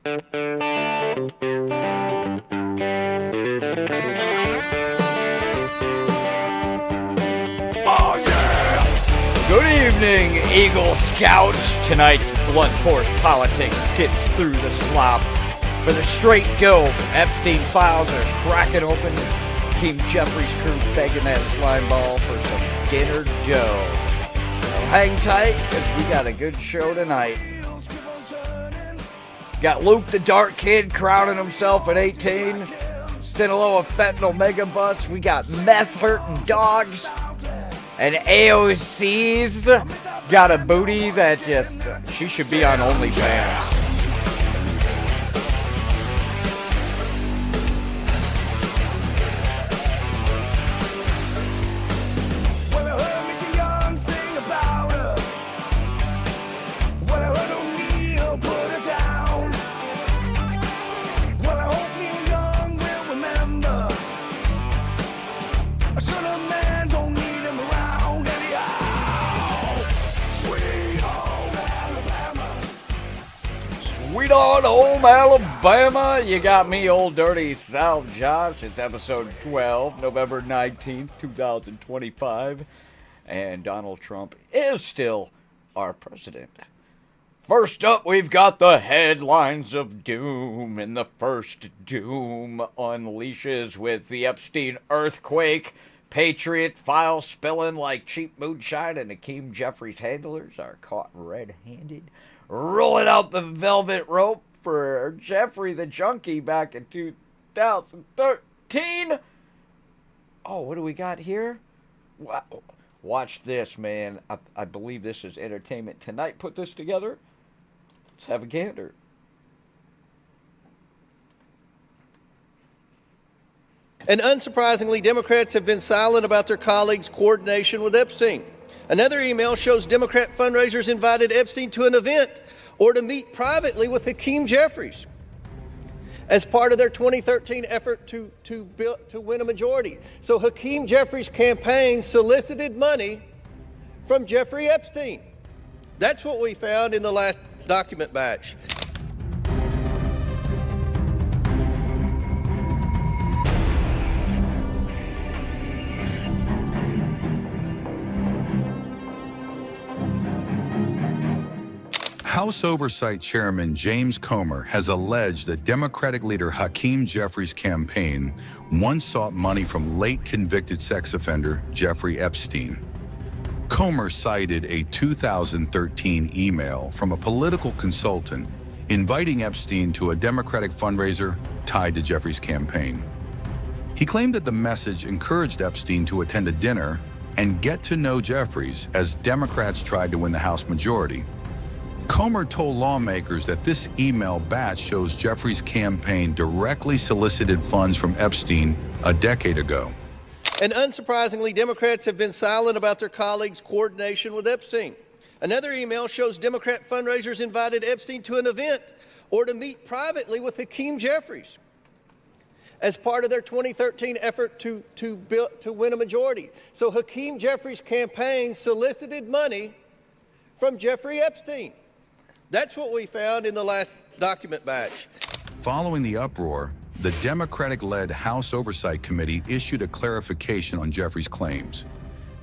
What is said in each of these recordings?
Oh, yeah! Good evening, Eagle Scouts. Tonight's blunt force politics skips through the slop. For the straight dough, Epstein files are cracking open. Hakeem Jeffries' crew begging that slime ball for some dinner dough. Now hang tight, because we got a good show tonight. Got Luke the Dark Kid crowning himself at 18. Sinaloa fentanyl mega bus. We got meth hurting dogs. And AOC's got a booty that just, she should be on OnlyFans. Sweet on home Alabama, you got me, old dirty South Josh. It's episode 12, November 19th, 2025, and Donald Trump is still our president. First up, we've got the headlines of doom, and the first doom unleashes with the Epstein earthquake. Patriot files spilling like cheap moonshine, and Hakeem Jeffries' handlers are caught red-handed. Rolling out the velvet rope for Jeffrey the Junkie back in 2013. Oh, what do we got here? Wow. Watch this, man. I believe this is Entertainment Tonight put this together. Let's have a gander. And unsurprisingly, Democrats have been silent about their colleagues' coordination with Epstein. Another email shows Democrat fundraisers invited Epstein to an event or to meet privately with Hakeem Jeffries as part of their 2013 effort to win a majority. So Hakeem Jeffries' campaign solicited money from Jeffrey Epstein. That's what we found in the last document batch. House Oversight Chairman James Comer has alleged that Democratic leader Hakeem Jeffries' campaign once sought money from late convicted sex offender Jeffrey Epstein. Comer cited a 2013 email from a political consultant inviting Epstein to a Democratic fundraiser tied to Jeffries' campaign. He claimed that the message encouraged Epstein to attend a dinner and get to know Jeffries as Democrats tried to win the House majority. Comer told lawmakers that this email batch shows Jeffries' campaign directly solicited funds from Epstein a decade ago. And unsurprisingly, Democrats have been silent about their colleagues' coordination with Epstein. Another email shows Democrat fundraisers invited Epstein to an event or to meet privately with Hakeem Jeffries as part of their 2013 effort to win a majority. So Hakeem Jeffries' campaign solicited money from Jeffrey Epstein. That's what we found in the last document batch. Following the uproar, the Democratic-led House Oversight Committee issued a clarification on Jeffries' claims.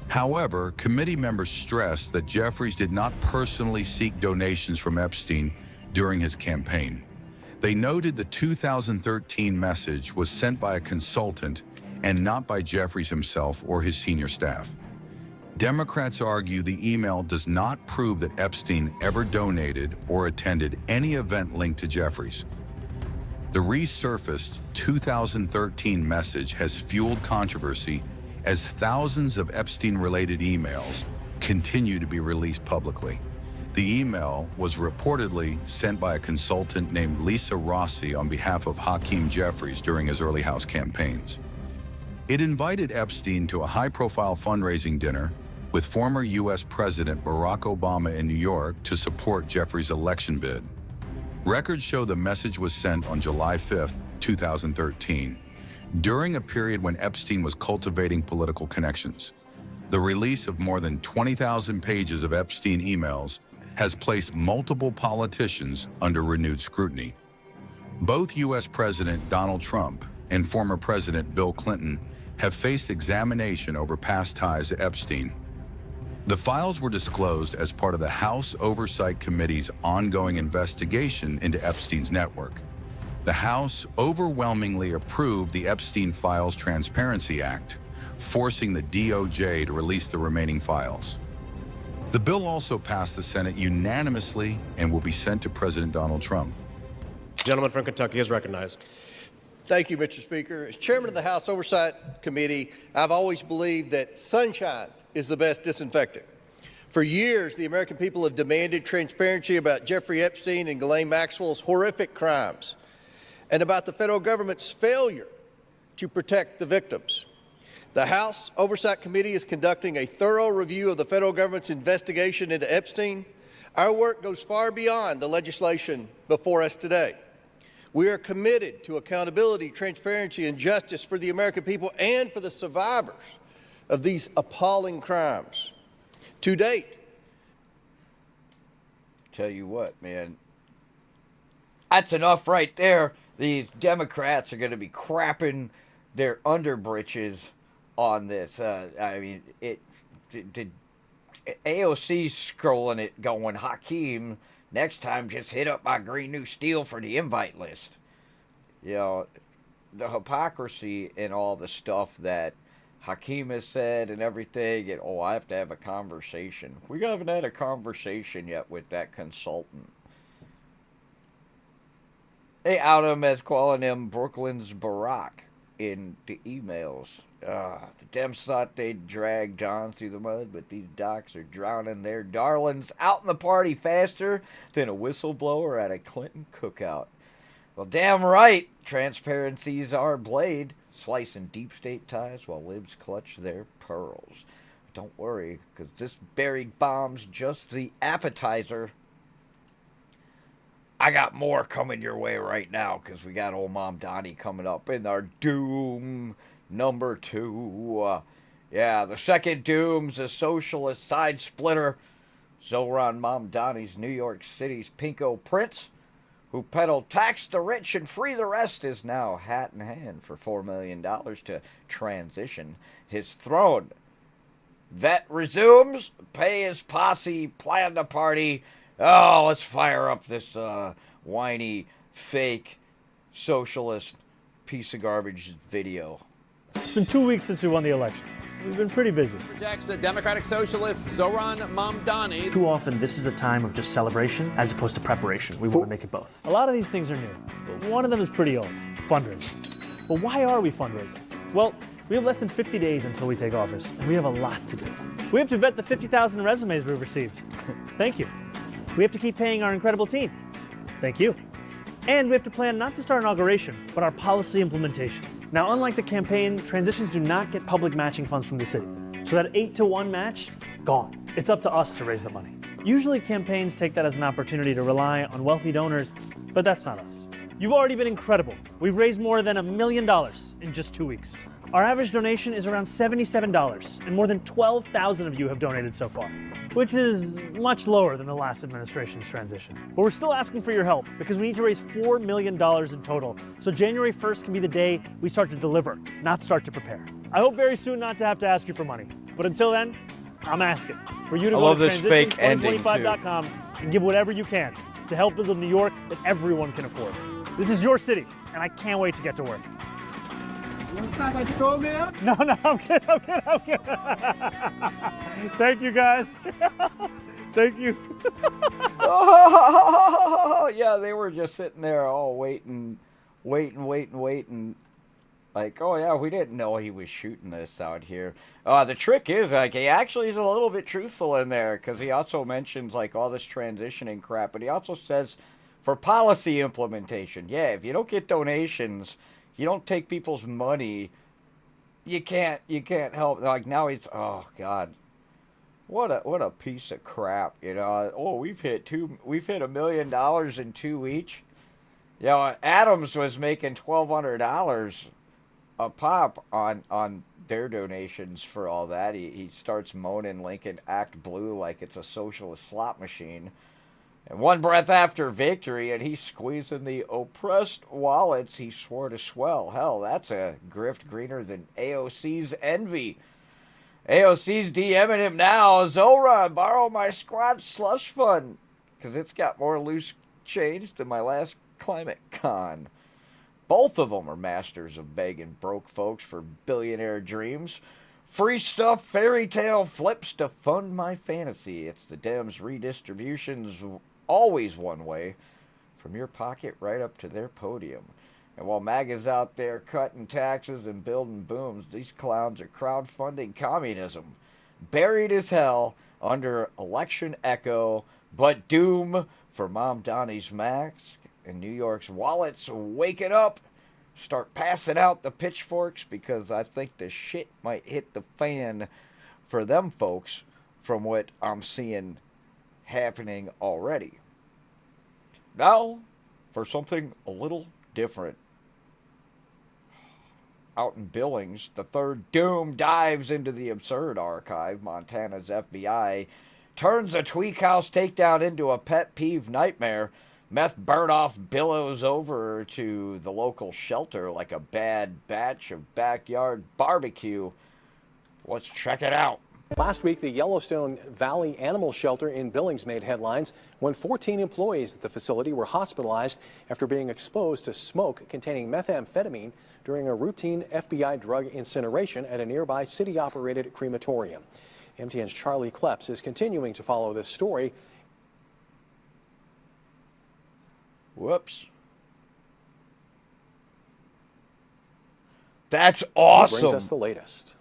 However, committee members stressed that Jeffries did not personally seek donations from Epstein during his campaign. They noted the 2013 message was sent by a consultant and not by Jeffries himself or his senior staff. Democrats argue the email does not prove that Epstein ever donated or attended any event linked to Jeffries. The resurfaced 2013 message has fueled controversy as thousands of Epstein-related emails continue to be released publicly. The email was reportedly sent by a consultant named Lisa Rossi on behalf of Hakeem Jeffries during his early House campaigns. It invited Epstein to a high-profile fundraising dinner with former U.S. President Barack Obama in New York to support Jeffries' election bid. Records show the message was sent on July 5, 2013, during a period when Epstein was cultivating political connections. The release of more than 20,000 pages of Epstein emails has placed multiple politicians under renewed scrutiny. Both U.S. President Donald Trump and former President Bill Clinton have faced examination over past ties to Epstein. The files were disclosed as part of the House Oversight Committee's ongoing investigation into Epstein's network. The House overwhelmingly approved the Epstein Files Transparency Act, forcing the DOJ to release the remaining files. The bill also passed the Senate unanimously and will be sent to President Donald Trump. Gentleman from Kentucky is recognized. Thank you, Mr. Speaker. As chairman of the House Oversight Committee, I've always believed that sunshine is the best disinfectant. For years, the American people have demanded transparency about Jeffrey Epstein and Ghislaine Maxwell's horrific crimes and about the federal government's failure to protect the victims. The House Oversight Committee is conducting a thorough review of the federal government's investigation into Epstein. Our work goes far beyond the legislation before us today. We are committed to accountability, transparency, and justice for the American people and for the survivors of these appalling crimes. To date, tell you what, man, that's enough right there. These Democrats are going to be crapping their underbritches on this. I mean, the AOC's scrolling it going, Hakeem, next time just hit up my Green New Steel for the invite list. You know, the hypocrisy in all the stuff that Hakeem has said and everything, and I have to have a conversation. We haven't had a conversation yet with that consultant. They out him as calling him Brooklyn's Barack in the emails. The Dems thought they'd drag John through the mud, but these docs are drowning their darlings out in the party faster than a whistleblower at a Clinton cookout. Well, damn right, transparency's our blade, slicing deep state ties while libs clutch their pearls. Don't worry, because this buried bomb's just the appetizer. I got more coming your way right now, because we got old Mamdani coming up in our Doom number 2. Yeah, the second Doom's a socialist side splitter. Zohran Mamdani's New York City's Pinko Prince, who peddled tax the rich and free the rest, is now hat in hand for $4 million to transition his throne. Vet resumes, pay his posse, plan the party. Oh, let's fire up this whiny, fake, socialist piece of garbage video. It's been 2 weeks since we won the election. We've been pretty busy. Rejects the Democratic Socialist Zohran Mamdani. Too often, this is a time of just celebration as opposed to preparation. We want to make it both. A lot of these things are new, but one of them is pretty old, fundraising. But why are we fundraising? Well, we have less than 50 days until we take office, and we have a lot to do. We have to vet the 50,000 resumes we've received. Thank you. We have to keep paying our incredible team. Thank you. And we have to plan not just our inauguration, but our policy implementation. Now, unlike the campaign, transitions do not get public matching funds from the city. So that 8-to-1 match, gone. It's up to us to raise the money. Usually campaigns take that as an opportunity to rely on wealthy donors, but that's not us. You've already been incredible. We've raised more than $1 million in just 2 weeks. Our average donation is around $77, and more than 12,000 of you have donated so far, which is much lower than the last administration's transition. But we're still asking for your help because we need to raise $4 million in total, so January 1st can be the day we start to deliver, not start to prepare. I hope very soon not to have to ask you for money, but until then, I'm asking for you to go to transition2025.com and give whatever you can to help build a New York that everyone can afford. This is your city, and I can't wait to get to work. You want to start like the gold man? No, I'm kidding. Thank you, guys. Thank you. Oh, yeah, they were just sitting there all waiting. Like, oh, yeah, we didn't know he was shooting this out here. The trick is, like, he actually is a little bit truthful in there, because he also mentions, like, all this transitioning crap, but he also says, for policy implementation, yeah, if you don't get donations, you don't take people's money, you can't help. Like, now he's, oh God, what a piece of crap, you know. Oh, we've hit $1 million in 2 each. You know, Adams was making $1,200 a pop on their donations for all that. He starts moaning Lincoln Act Blue like it's a socialist slot machine. And one breath after victory, and he's squeezing the oppressed wallets he swore to swell. Hell, that's a grift greener than AOC's envy. AOC's DMing him now. Zohran, borrow my squad slush fund, because it's got more loose change than my last climate con. Both of them are masters of begging broke folks for billionaire dreams. Free stuff, fairy tale flips to fund my fantasy. It's the Dems' redistribution's always one way, from your pocket right up to their podium. And while MAGA's out there cutting taxes and building booms, these clowns are crowdfunding communism. Buried as hell under election echo, but doom for Mamdani's mask. And New York's wallets waking up. Start passing out the pitchforks, because I think the shit might hit the fan for them folks from what I'm seeing happening already. Now, for something a little different. Out in Billings, the third doom dives into the absurd archive. Montana's FBI turns a tweak house takedown into a pet peeve nightmare. Meth burn off billows over to the local shelter like a bad batch of backyard barbecue. Let's check it out. Last week, the Yellowstone Valley Animal Shelter in Billings made headlines when 14 employees at the facility were hospitalized after being exposed to smoke containing methamphetamine during a routine FBI drug incineration at a nearby city-operated crematorium. MTN's Charlie Kleps is continuing to follow this story. Whoops. That's awesome. He brings us the latest.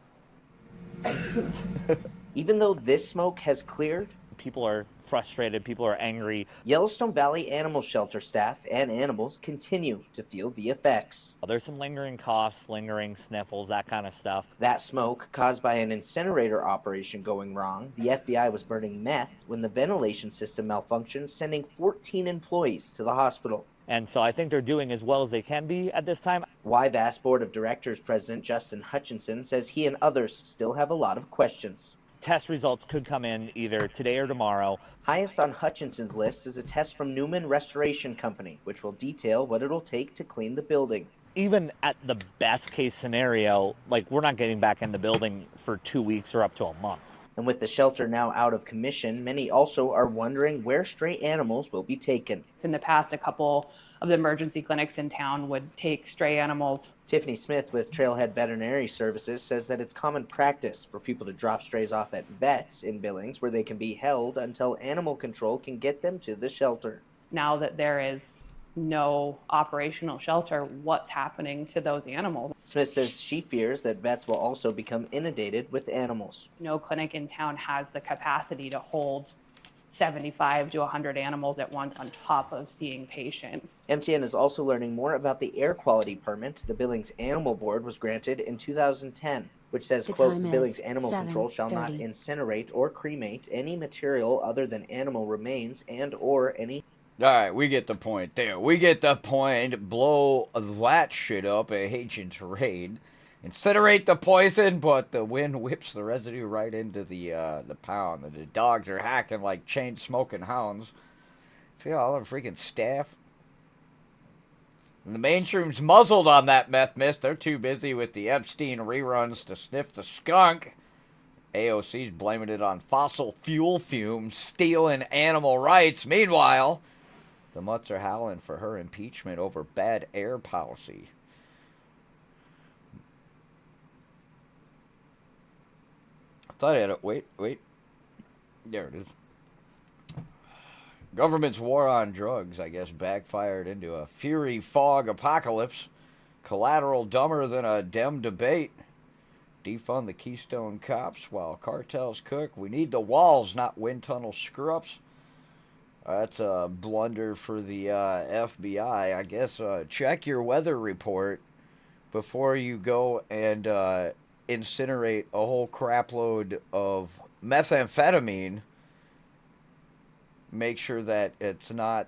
Even though this smoke has cleared, people are frustrated, people are angry. Yellowstone Valley Animal Shelter staff and animals continue to feel the effects. There's some lingering coughs, lingering sniffles, that kind of stuff. That smoke, caused by an incinerator operation going wrong. The FBI was burning meth when the ventilation system malfunctioned, sending 14 employees to the hospital. And so I think they're doing as well as they can be at this time. YVAS Board of Directors President Justin Hutchinson says he and others still have a lot of questions. Test results could come in either today or tomorrow. Highest on Hutchinson's list is a test from Newman Restoration Company, which will detail what it'll take to clean the building. Even at the best case scenario, like, we're not getting back in the building for 2 weeks or up to a month. And with the shelter now out of commission, many also are wondering where stray animals will be taken. In the past, a couple of the emergency clinics in town would take stray animals. Tiffany Smith with Trailhead Veterinary Services says that it's common practice for people to drop strays off at vets in Billings where they can be held until animal control can get them to the shelter. Now that there is no operational shelter, what's happening to those animals? Smith says she fears that vets will also become inundated with animals. No clinic in town has the capacity to hold 75 to 100 animals at once on top of seeing patients. MTN is also learning more about the air quality permit the Billings Animal Board was granted in 2010, which says, quote, Billings Animal Control shall not incinerate or cremate any material other than animal remains and or any... All right, we get the point there. We get the point. Blow that shit up, a Haitian raid. Incinerate the poison, but the wind whips the residue right into the pound. The dogs are hacking like chain-smoking hounds. See all the freaking staff? And the mainstream's muzzled on that meth mist. They're too busy with the Epstein reruns to sniff the skunk. AOC's blaming it on fossil fuel fumes, stealing animal rights. Meanwhile, the mutts are howling for her impeachment over bad air policy. I thought I had it. Wait. There it is. Government's war on drugs, I guess, backfired into a fury fog apocalypse. Collateral dumber than a Dem debate. Defund the Keystone Cops while cartels cook. We need the walls, not wind tunnel screw-ups. That's a blunder for the FBI. I guess check your weather report before you go and incinerate a whole crapload of methamphetamine. Make sure that it's not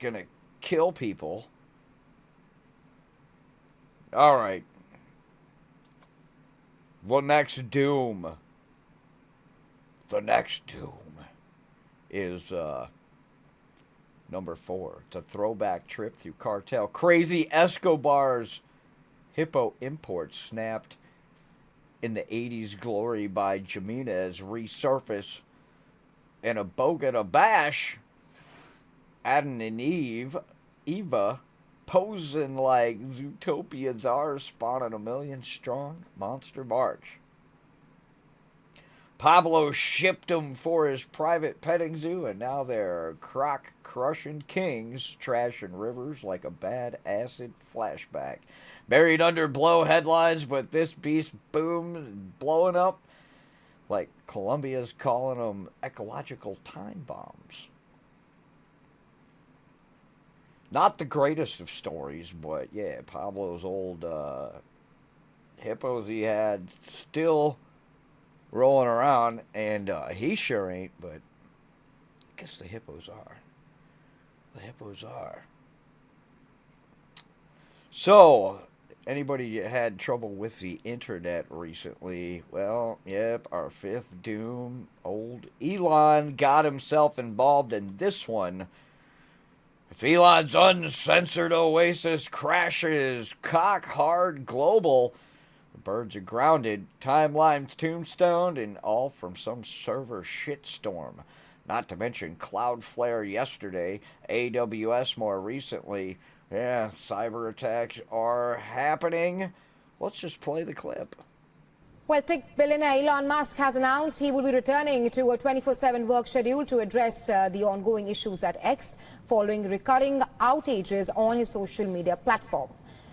going to kill people. All right. The next doom is Number 4, it's a throwback trip through cartel. Crazy Escobar's hippo imports snapped in the 80s glory by Jimenez resurface. And a Bogota bash, Adam and Eva, posing like Zootopia czars spawning a million strong monster march. Pablo shipped them for his private petting zoo, and now they're croc-crushing kings, trashing rivers like a bad acid flashback. Buried under blow headlines, but this beast boom blowing up like Colombia's calling them ecological time bombs. Not the greatest of stories, but yeah, Pablo's old hippos he had still rolling around, and he sure ain't, but I guess the hippos are. The hippos are. So, anybody had trouble with the internet recently? Well, yep, our fifth doom, old Elon, got himself involved in this one. If Elon's uncensored oasis crashes, cock hard global, the birds are grounded, timelines tombstoned, and all from some server shitstorm. Not to mention Cloudflare yesterday, AWS more recently. Yeah, cyber attacks are happening. Let's just play the clip. Well, tech billionaire Elon Musk has announced he will be returning to a 24/7 work schedule to address the ongoing issues at X following recurring outages on his social media platform.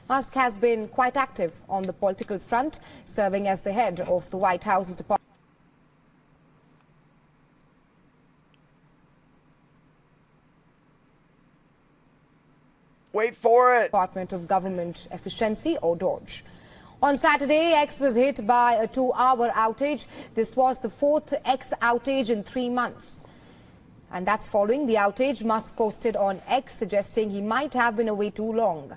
Musk has been quite active on the political front, serving as the head of the White House's Department. Wait for it. Department of Government Efficiency, or DOGE. On Saturday, X was hit by a 2-hour outage. This was the 4th X outage in 3 months. And that's following the outage Musk posted on X, suggesting he might have been away too long.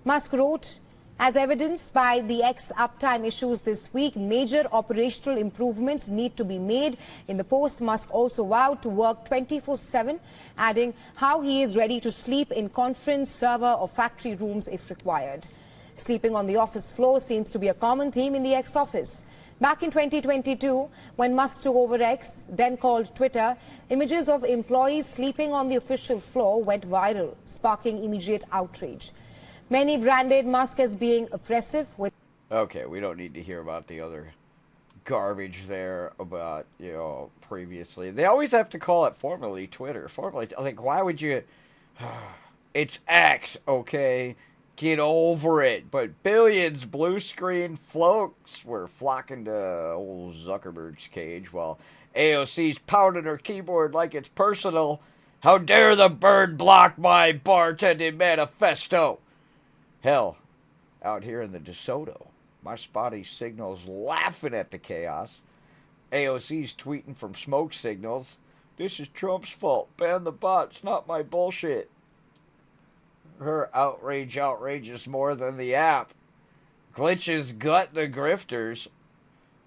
Musk wrote, as evidenced by the X uptime issues this week, major operational improvements need to be made. In the post, Musk also vowed to work 24/7, adding how he is ready to sleep in conference, server or factory rooms if required. Sleeping on the office floor seems to be a common theme in the X office. Back in 2022, when Musk took over X, then called Twitter, images of employees sleeping on the official floor went viral, sparking immediate outrage. Many branded Musk as being oppressive with... Okay, we don't need to hear about the other garbage there about, previously. They always have to call it formerly Twitter. Formerly, like, why would you... It's X, okay? Get over it. But billions blue screen folks were flocking to old Zuckerberg's cage while AOC's pounding her keyboard like it's personal. How dare the bird block my bartending manifesto? Hell, out here in the DeSoto, my spotty signal's laughing at the chaos. AOC's tweeting from smoke signals. This is Trump's fault. Ban the bots, not my bullshit. Her outrage outrageous more than the app. Glitches gut the grifters.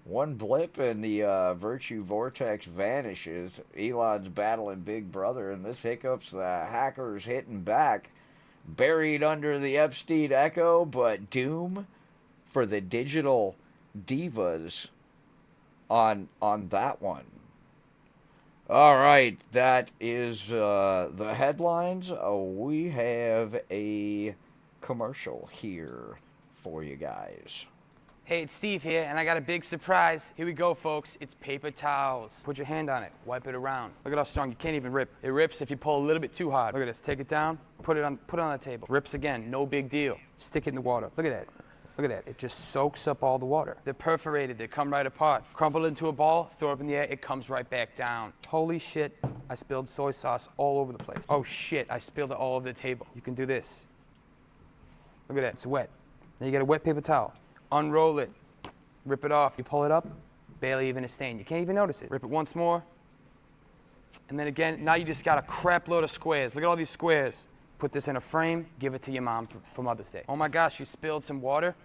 One blip and the virtue vortex vanishes. Elon's battling Big Brother, and this hiccups the hackers hitting back. Buried under the Epstein echo, but doom for the digital divas on that one. All right, that is the headlines. We have a commercial here for you guys. Hey, it's Steve here, and I got a big surprise. Here we go, folks. It's paper towels. Put your hand on it. Wipe it around. Look at how strong. You can't even rip. It rips if you pull a little bit too hard. Look at this. Take it down. Put it on the table. Rips again. No big deal. Stick it in the water. Look at that. Look at that. It just soaks up all the water. They're perforated. They come right apart. Crumple into a ball. Throw it up in the air. It comes right back down. Holy shit. I spilled soy sauce all over the place. Oh, shit. I spilled it all over the table. You can do this. Look at that. It's wet. Now you get a wet paper towel. Unroll it, rip it off. You pull it up, barely even a stain. You can't even notice it. Rip it once more, and then again. Now you just got a crap load of squares. Look at all these squares. Put this in a frame, give it to your mom for Mother's Day. Oh my gosh, you spilled some water.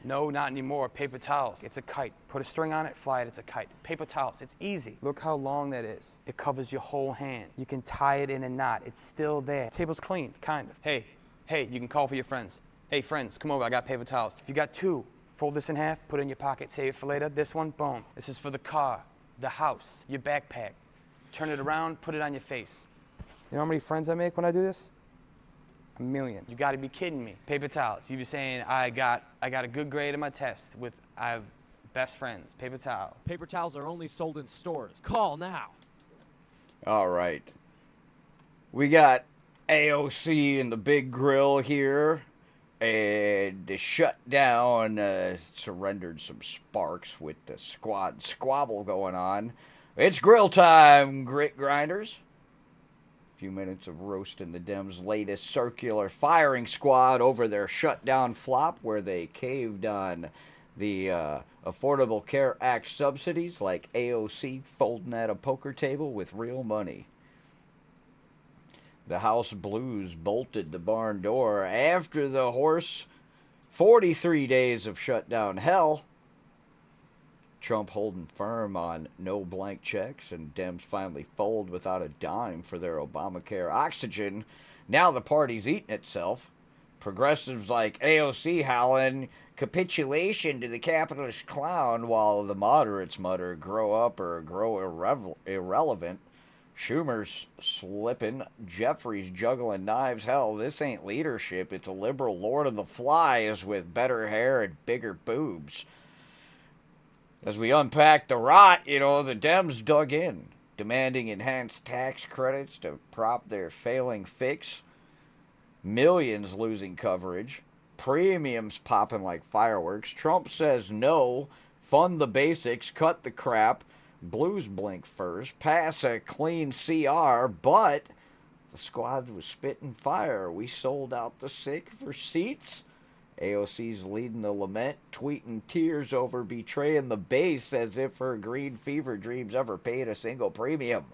No, not anymore. Paper towels. It's a kite. Put a string on it, fly it, it's a kite. Paper towels, it's easy. Look how long that is. It covers your whole hand. You can tie it in a knot. It's still there. Table's clean, kind of. Hey, you can call for your friends. Hey, friends, come over, I got paper towels. If you got 2, fold this in half, put it in your pocket, save it for later. This one, boom. This is for the car, the house, your backpack. Turn it around, put it on your face. You know how many friends I make when I do this? 1 million. You gotta be kidding me. Paper towels. You be saying, I got a good grade in my test with, I have best friends. Paper towel. Paper towels are only sold in stores. Call now. All right. We got AOC in the big grill here, and the shutdown surrendered some sparks with the squad squabble going on. It's grill time, grit grinders. Few minutes of roasting the Dems' latest circular firing squad over their shutdown flop, where they caved on the Affordable Care Act subsidies, like AOC folding at a poker table with real money. The House Blues bolted the barn door after the horse 43 days of shutdown hell. Trump holding firm on no blank checks, and Dems finally fold without a dime for their Obamacare oxygen. Now the party's eating itself. Progressives like AOC howling capitulation to the capitalist clown, while the moderates mutter grow up or grow irrelevant. Schumer's slipping. Jeffries juggling knives. Hell, this ain't leadership. It's a liberal Lord of the Flies with better hair and bigger boobs. As we unpack the rot, the Dems dug in, demanding enhanced tax credits to prop their failing fix, millions losing coverage, premiums popping like fireworks. Trump says no, fund the basics, cut the crap, Blues blink first, pass a clean CR, but the squad was spitting fire. We sold out the sick for seats. AOC's leading the lament, tweeting tears over betraying the base as if her green fever dreams ever paid a single premium.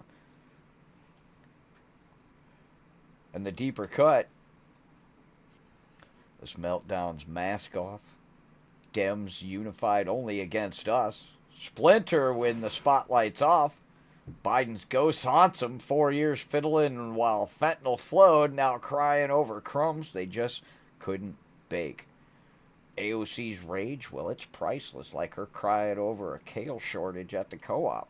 And the deeper cut, this meltdown's mask off. Dems unified only against us. Splinter when the spotlight's off. Biden's ghost haunts him, 4 years fiddling while fentanyl flowed, now crying over crumbs they just couldn't bake. AOC's rage, well, it's priceless, like her crying over a kale shortage at the co-op.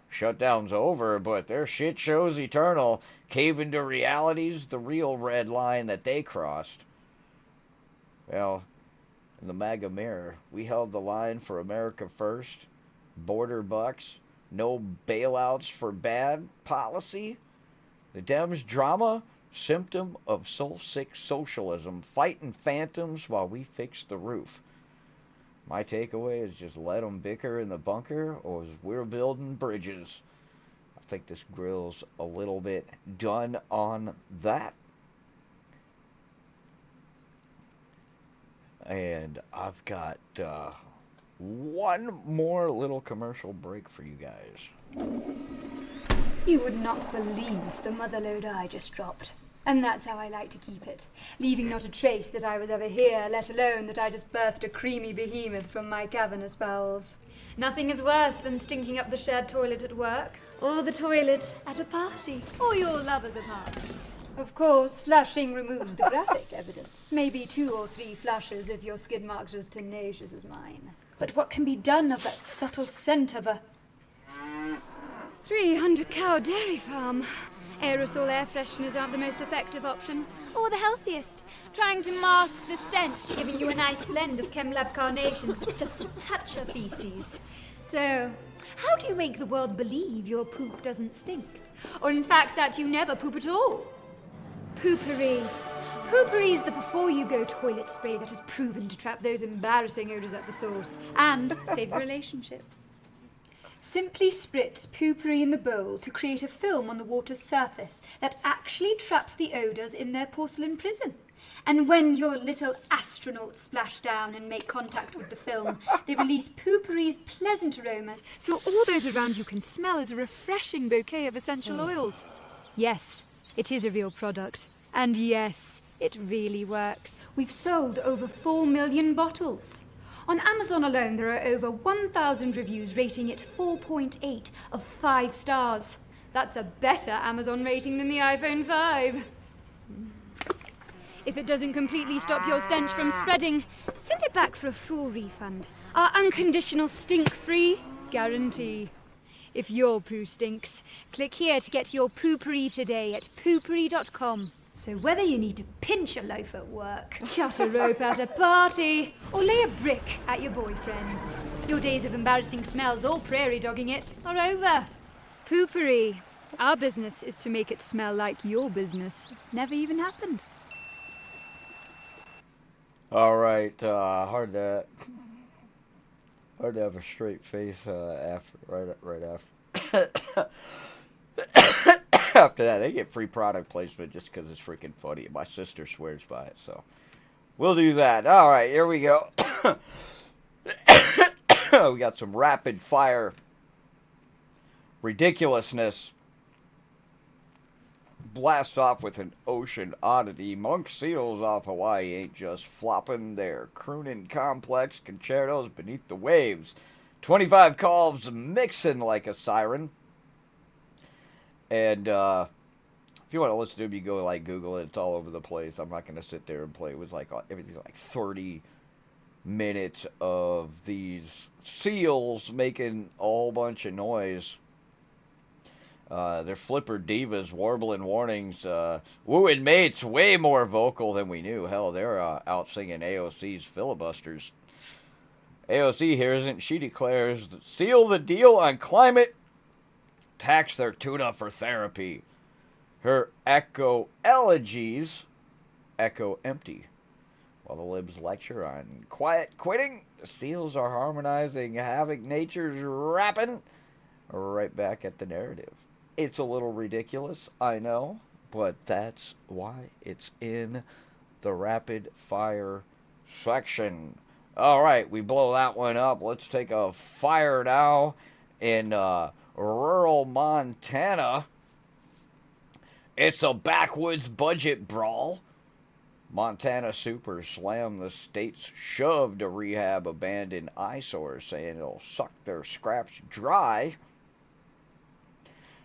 Shutdown's over, but their shit show's eternal. Caving to reality's the real red line that they crossed. Well, in the MAGA mirror, we held the line for America first, border bucks, no bailouts for bad policy. The Dems' drama, symptom of soul-sick socialism, fighting phantoms while we fix the roof. My takeaway is just let them bicker in the bunker, or we're building bridges. I think this grill's a little bit done on that. And I've got one more little commercial break for you guys. You would not believe the motherlode I just dropped. And that's how I like to keep it, leaving not a trace that I was ever here, let alone that I just birthed a creamy behemoth from my cavernous bowels. Nothing is worse than stinking up the shared toilet at work, or the toilet at a party, or your lover's apartment. Of course, flushing removes the graphic evidence. Maybe 2 or 3 flushes if your skid marks are as tenacious as mine. But what can be done of that subtle scent of a 300-cow dairy farm? Aerosol air fresheners aren't the most effective option, or the healthiest. Trying to mask the stench, giving you a nice blend of ChemLab carnations with just a touch of feces. So, how do you make the world believe your poop doesn't stink? Or in fact that you never poop at all? Poopery. Poopery is the before-you-go toilet spray that has proven to trap those embarrassing odors at the source and save relationships. Simply spritz poopery in the bowl to create a film on the water's surface that actually traps the odours in their porcelain prison. And when your little astronauts splash down and make contact with the film, they release poopery's pleasant aromas, so all those around you can smell as a refreshing bouquet of essential oils. Yes, it is a real product. And yes, it really works. We've sold over 4 million bottles. On Amazon alone, there are over 1,000 reviews rating it 4.8 of 5 stars. That's a better Amazon rating than the iPhone 5. If it doesn't completely stop your stench from spreading, send it back for a full refund. Our unconditional stink-free guarantee. If your poo stinks, click here to get your poopery today at poopery.com. So whether you need to pinch a loaf at work, cut a rope at a party, or lay a brick at your boyfriend's, your days of embarrassing smells or prairie dogging it are over. Poopery. Our business is to make it smell like your business never even happened. All right, hard to have a straight face right after after that. They get free product placement just because it's freaking funny. My sister swears by it, so we'll do that. All right, here we go. We got some rapid fire ridiculousness. Blast off with an ocean oddity. Monk seals off Hawaii ain't just flopping. They're crooning complex concertos beneath the waves. 25 calves mixing like a siren. And if you want to listen to them, you go like Google it. It's all over the place. I'm not going to sit there and play. It was like everything like 30 minutes of these seals making a whole bunch of noise. They're flipper divas, warbling warnings, wooing mates way more vocal than we knew. Hell, they're out singing AOC's filibusters. AOC hears it and she declares, seal the deal on climate, tax their tuna for therapy. Her echo elegies echo empty. While the libs lecture on quiet quitting, the seals are harmonizing havoc nature's rapping right back at the narrative. It's a little ridiculous, I know, but that's why it's in the rapid fire section. All right, we blow that one up. Let's take a fire now in rural Montana. It's a backwoods budget brawl. Montana supers slam the state's shove to rehab abandoned eyesores, saying it'll suck their scraps dry.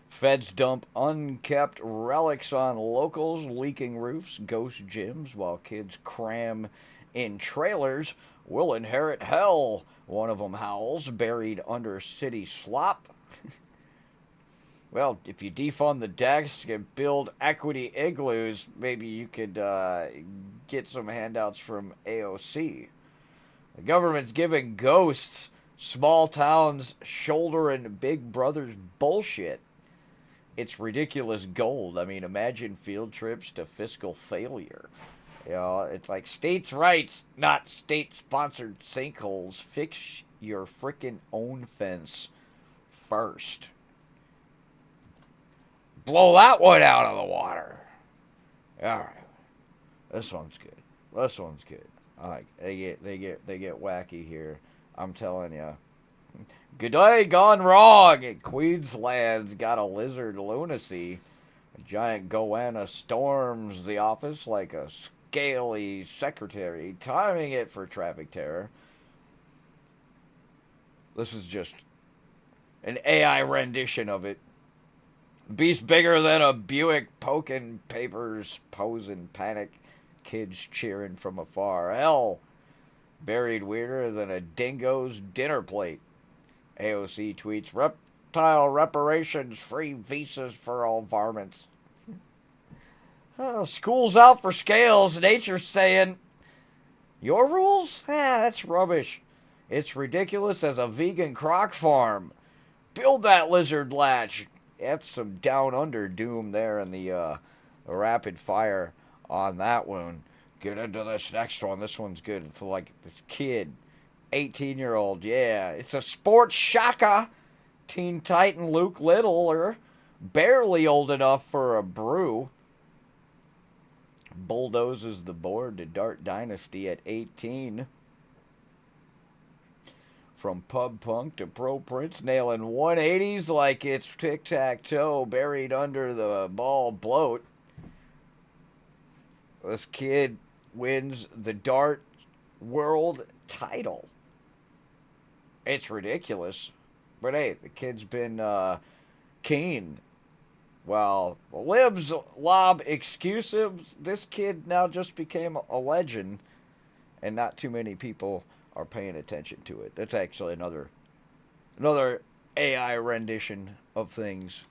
Feds dump unkept relics on locals, leaking roofs, ghost gyms, while kids cram in trailers. Will inherit hell, one of them howls, buried under city slop. Well, if you defund the decks and build equity igloos, maybe you could get some handouts from AOC. The government's giving ghosts small towns shouldering Big Brother's bullshit. It's ridiculous gold. I mean, imagine field trips to fiscal failure. You know, it's like states' rights, not state-sponsored sinkholes. Fix your frickin' own fence first. Blow that one out of the water. All right, this one's good. This one's good. All right, they get wacky here. I'm telling you. Good day gone wrong. Queensland's got a lizard lunacy. A giant goanna storms the office like a scaly secretary, timing it for traffic terror. This is just an AI rendition of it. Beast bigger than a Buick, poking papers, posing panic, kids cheering from afar. Hell, buried weirder than a dingo's dinner plate. AOC tweets, reptile reparations, free visas for all varmints. Oh, school's out for scales. Nature's saying, your rules? That's rubbish. It's ridiculous as a vegan croc farm. Build that lizard latch. That's some down under doom there in the rapid fire on that one. Get into this next one. This one's good. It's like this kid, 18-year-old. Yeah, it's a sports shaka. Teen Titan Luke Littler, barely old enough for a brew, bulldozes the board to Dart Dynasty at 18. From pub punk to pro Prince, nailing 180s like it's tic-tac-toe buried under the ball bloat. This kid wins the Dart World title. It's ridiculous. But hey, the kid's been keen. Well, the libs lob excuses. This kid now just became a legend, and not too many people are paying attention to it. That's actually another AI rendition of things.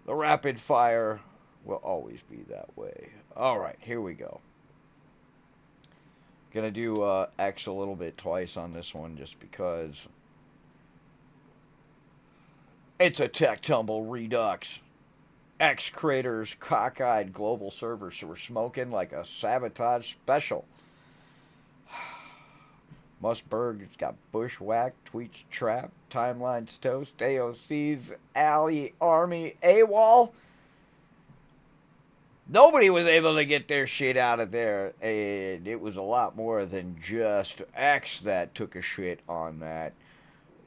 The rapid fire will always be that way. All right, here we go. Gonna do X a little bit twice on this one just because it's a tech tumble redux. X creators cockeyed global servers who were smoking like a sabotage special. Musberg's got bushwhacked, tweets trapped, timelines toast, AOC's Alley Army AWOL. Nobody was able to get their shit out of there, and it was a lot more than just X that took a shit on that.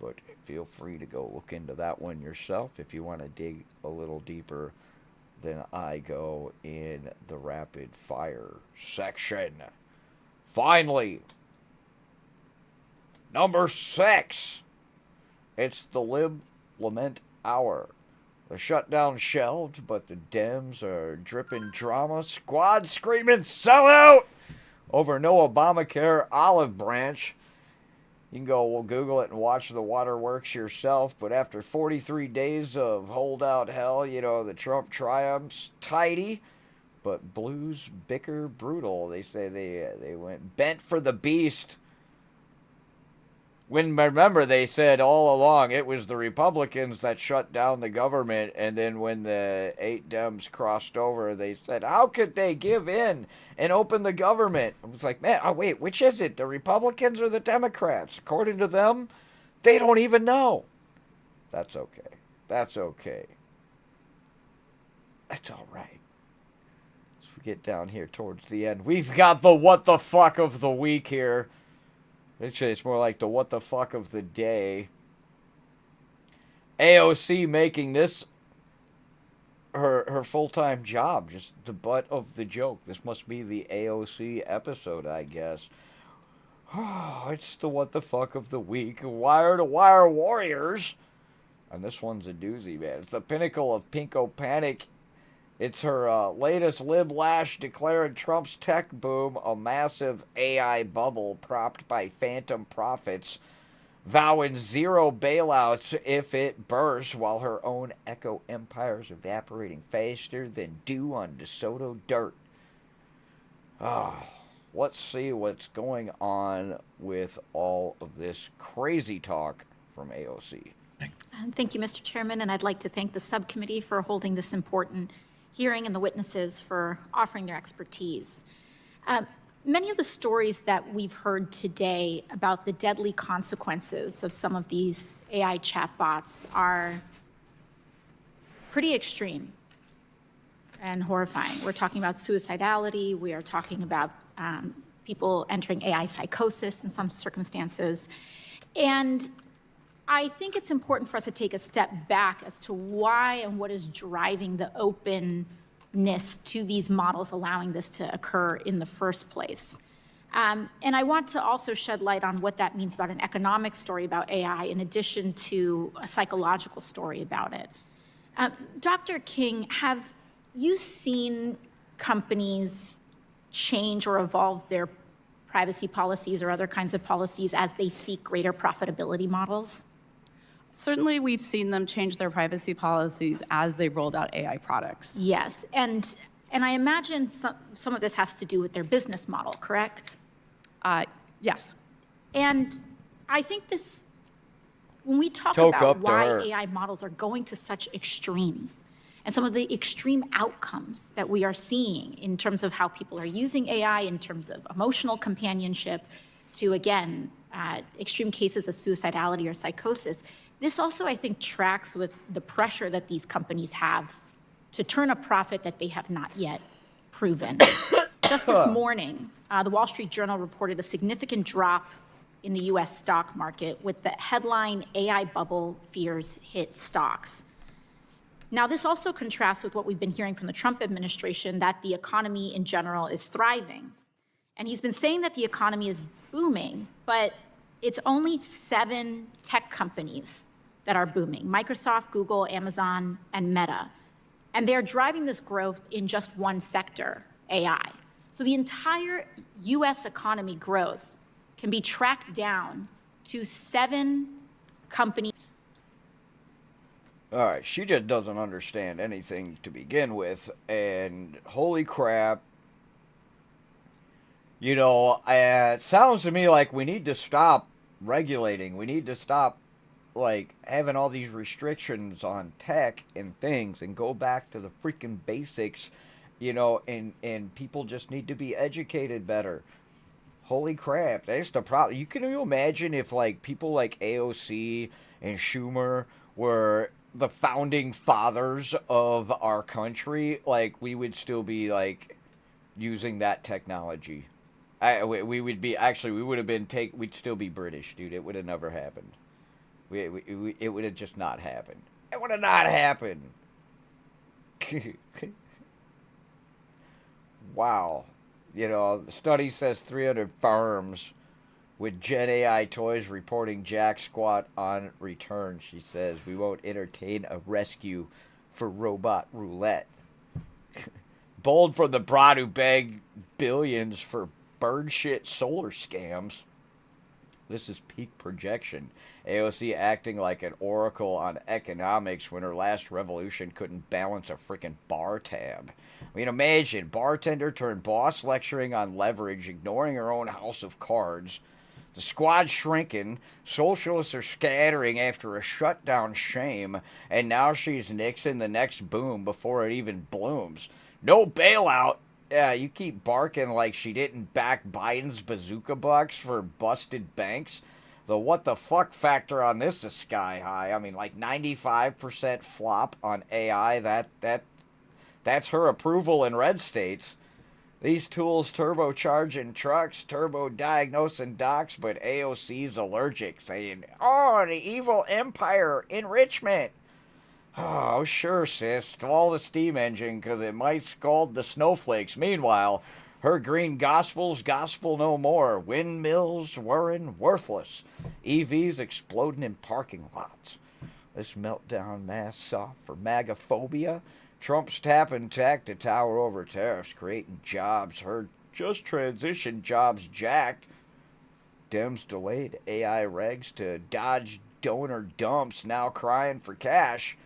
But feel free to go look into that one yourself if you want to dig a little deeper than I go in the rapid fire section. Finally, number 6. It's the Lib Lament Hour. The shutdown shelved, but the Dems are dripping drama. Squad screaming, sell out! Over no Obamacare olive branch. You can go Google it and watch the waterworks yourself, but after 43 days of holdout hell, you know, the Trump triumphs tidy, but blues bicker brutal. They say they went bent for the beast. When, remember, they said all along it was the Republicans that shut down the government, and then when the 8 Dems crossed over, they said, how could they give in and open the government? I was like, man, oh wait, which is it, the Republicans or the Democrats? According to them, they don't even know. That's okay. That's okay. That's all right. As we get down here towards the end, we've got the what the fuck of the week here. Actually, it's more like the what the fuck of the day. AOC making this her full-time job, just the butt of the joke. This must be the AOC episode, I guess. Oh, it's the what the fuck of the week. Wire to wire warriors. And this one's a doozy, man. It's the pinnacle of pinko panic. It's her latest lib-lash declaring Trump's tech boom a massive AI bubble propped by phantom profits, vowing zero bailouts if it bursts, while her own echo empire's evaporating faster than dew on DeSoto dirt. Let's see what's going on with all of this crazy talk from AOC. Thank you, Mr. Chairman, and I'd like to thank the subcommittee for holding this important hearing and the witnesses for offering their expertise. Many of the stories that we've heard today about the deadly consequences of some of these AI chatbots are pretty extreme and horrifying. We're talking about suicidality. We are talking about people entering AI psychosis in some circumstances. And I think it's important for us to take a step back as to why and what is driving the openness to these models, allowing this to occur in the first place. And I want to also shed light on what that means about an economic story about AI, in addition to a psychological story about it. Dr. King, have you seen companies change or evolve their privacy policies or other kinds of policies as they seek greater profitability models? Certainly, we've seen them change their privacy policies as they've rolled out AI products. Yes, and I imagine some of this has to do with their business model, correct? Yes. And I think this, when we talk about why AI models are going to such extremes, and some of the extreme outcomes that we are seeing in terms of how people are using AI, in terms of emotional companionship, to, again, extreme cases of suicidality or psychosis, this also, I think, tracks with the pressure that these companies have to turn a profit that they have not yet proven. Just this morning, the Wall Street Journal reported a significant drop in the U.S. stock market with the headline, AI bubble fears hit stocks. Now, this also contrasts with what we've been hearing from the Trump administration, that the economy in general is thriving. And he's been saying that the economy is booming, but it's only 7 tech companies that are booming: Microsoft, Google, Amazon, and Meta. And they're driving this growth in just one sector, AI. So the entire US economy growth can be tracked down to 7 companies. All right, she just doesn't understand anything to begin with, and holy crap. You know, it sounds to me like we need to stop regulating. We need to stop, like, having all these restrictions on tech and things and go back to the freaking basics, you know, and people just need to be educated better. Holy crap, that's the problem. Can you imagine if, like, people like AOC and Schumer were the founding fathers of our country? Like, we would still be, like, using that technology. We would be, actually, we would have been, we'd still be British, dude. It would have never happened. It would have just not happened. It would have not happened. Wow. You know, the study says 300 firms with Gen AI toys reporting jack squat on return. She says, we won't entertain a rescue for robot roulette. Bold from the broad who begged billions for bird shit solar scams. This is peak projection. AOC acting like an oracle on economics when her last revolution couldn't balance a freaking bar tab. I mean, imagine, bartender turned boss lecturing on leverage, ignoring her own house of cards. The squad's shrinking, socialists are scattering after a shutdown shame, and now she's nixing the next boom before it even blooms. No bailout. Yeah, you keep barking like she didn't back Biden's bazooka bucks for busted banks. The what the fuck factor on this is sky high. I mean, like 95% flop on AI. That's her approval in red states. These tools turbocharging trucks, turbo diagnosing docs, but AOC's allergic, saying, "Oh, the evil empire enrichment." Oh, sure, sis. Stall the steam engine, because it might scald the snowflakes. Meanwhile, her green gospel's gospel no more. Windmills whirring worthless. EVs exploding in parking lots. This meltdown mass soft for MAGA phobia. Trump's tapping tech to tower over tariffs, creating jobs. Her just transition jobs jacked. Dems delayed AI regs to dodge donor dumps, now crying for cash.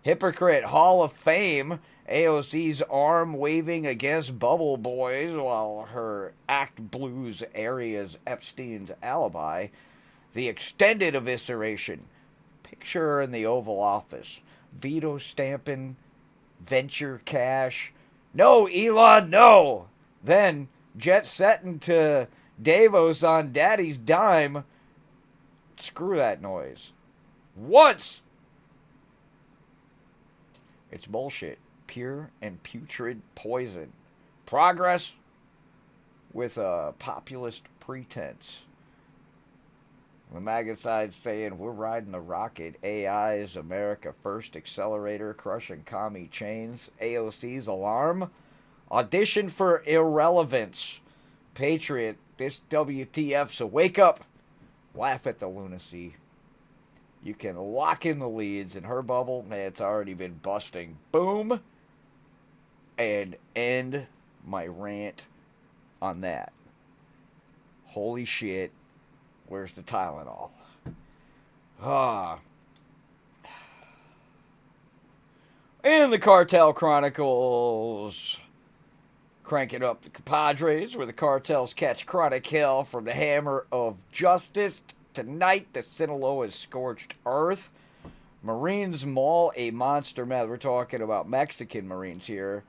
Hypocrite Hall of Fame, AOC's arm waving against Bubble Boys while her Act Blues areas Epstein's alibi. The extended evisceration. Picture her in the Oval Office. Veto stamping, venture cash. No, Elon, no! Then, jet setting to Davos on daddy's dime. Screw that noise. Once! It's bullshit. Pure and putrid poison. Progress with a populist pretense. The MAGA side saying we're riding the rocket. AI is America first accelerator, crushing commie chains. AOC's alarm. Audition for irrelevance. Patriot, this WTF's a wake up. Laugh at the lunacy. You can lock in the leads in her bubble. It's already been busting. Boom. And end my rant on that. Holy shit. Where's the Tylenol? In the Cartel Chronicles. Cranking up the compadres where the cartels catch chronic hell from the hammer of justice. Tonight, the Sinaloa's scorched earth. Marines maul a monster meth. We're talking about Mexican Marines here.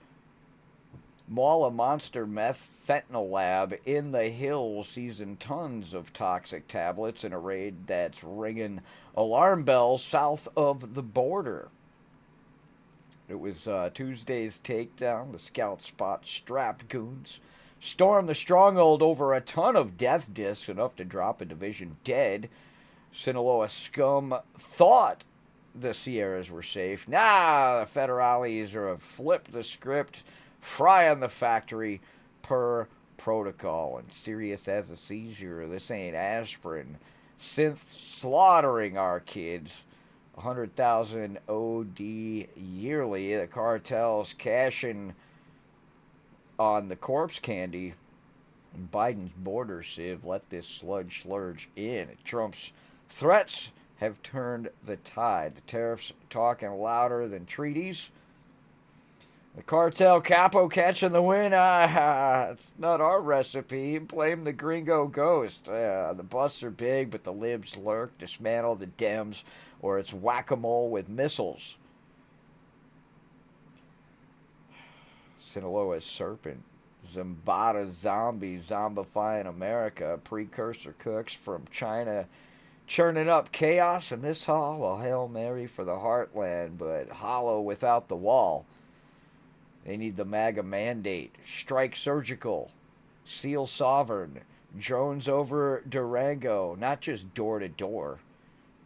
Maul a monster meth fentanyl lab in the hills, seizing tons of toxic tablets in a raid that's ringing alarm bells south of the border. It was Tuesday's takedown. The scout spot strapped goons. Stormed the stronghold over a ton of death discs, enough to drop a division dead. Sinaloa scum thought the Sierras were safe. Nah, the federales have flipped the script, fry on the factory per protocol and serious as a seizure. This ain't aspirin. Synth slaughtering our kids. 100,000 OD yearly. The cartels cashing on the corpse candy. And Biden's border sieve let this sludge slurge in. Trump's threats have turned the tide. The tariffs talking louder than treaties. The cartel capo catching the win. It's not our recipe. Blame the gringo ghost. The busts are big, but the libs lurk. Dismantle the Dems, or it's whack-a-mole with missiles. Sinaloa's serpent. Zambada zombie zombifying America. Precursor cooks from China churning up chaos in this hall. Well, Hail Mary for the heartland, but hollow without the wall. They need the MAGA mandate. Strike surgical. Seal sovereign. Drones over Durango. Not just door to door.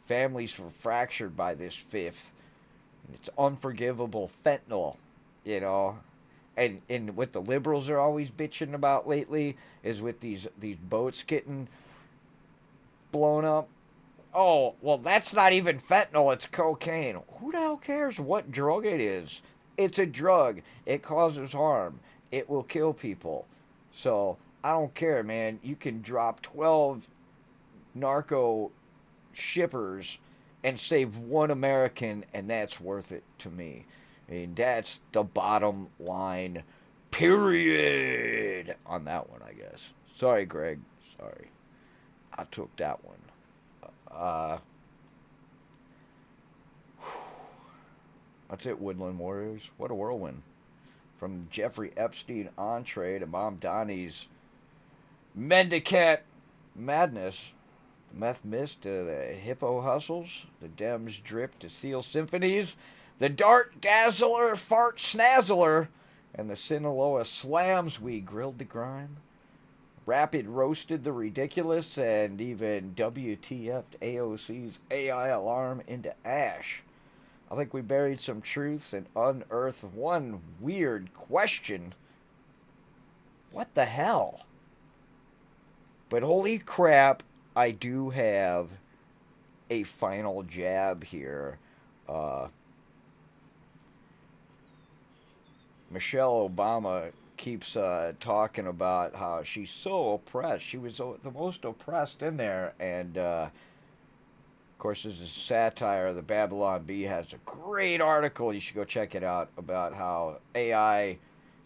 Families were fractured by this fifth. It's unforgivable fentanyl, you know. And what the liberals are always bitching about lately is with these boats getting blown up. Oh, well, that's not even fentanyl. It's cocaine. Who the hell cares what drug it is? It's a drug. It causes harm. It will kill people. So, I don't care, man. You can drop 12 narco shippers and save one American, and that's worth it to me. I mean, that's the bottom line, period, on that one, I guess. Sorry, Greg. Sorry. I took that one. That's it, Woodland Warriors. What a whirlwind. From Jeffrey Epstein entree to Mamdani's mendicant madness. The meth mist to the hippo hustles. The Dems drip to seal symphonies. The dart dazzler fart snazzler. And the Sinaloa slams we grilled the grime. Rapid roasted the ridiculous. And even WTF'd AOC's AI alarm into ash. I think we buried some truths and unearthed one weird question. What the hell? But holy crap, I do have a final jab here. Michelle Obama keeps talking about how she's so oppressed. She was the most oppressed in there, and of course, this is satire. The Babylon Bee has a great article. You should go check it out about how AI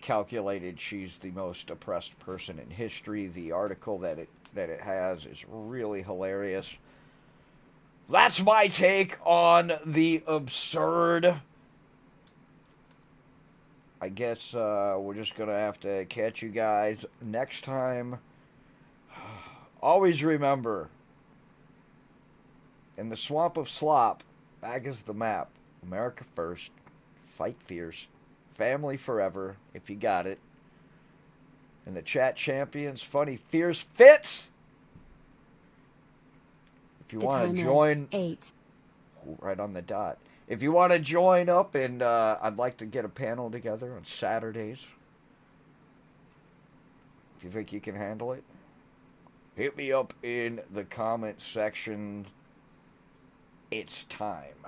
calculated she's the most oppressed person in history. The article that it has is really hilarious. That's my take on the absurd. I guess we're just going to have to catch you guys next time. Always remember, in the swamp of slop, MAGA's the map. America first. Fight fierce. Family forever, if you got it. And the chat champions, funny, fierce fits. If you want to join, 8. Right on the dot. If you want to join up, and I'd like to get a panel together on Saturdays. If you think you can handle it, hit me up in the comment section. It's time.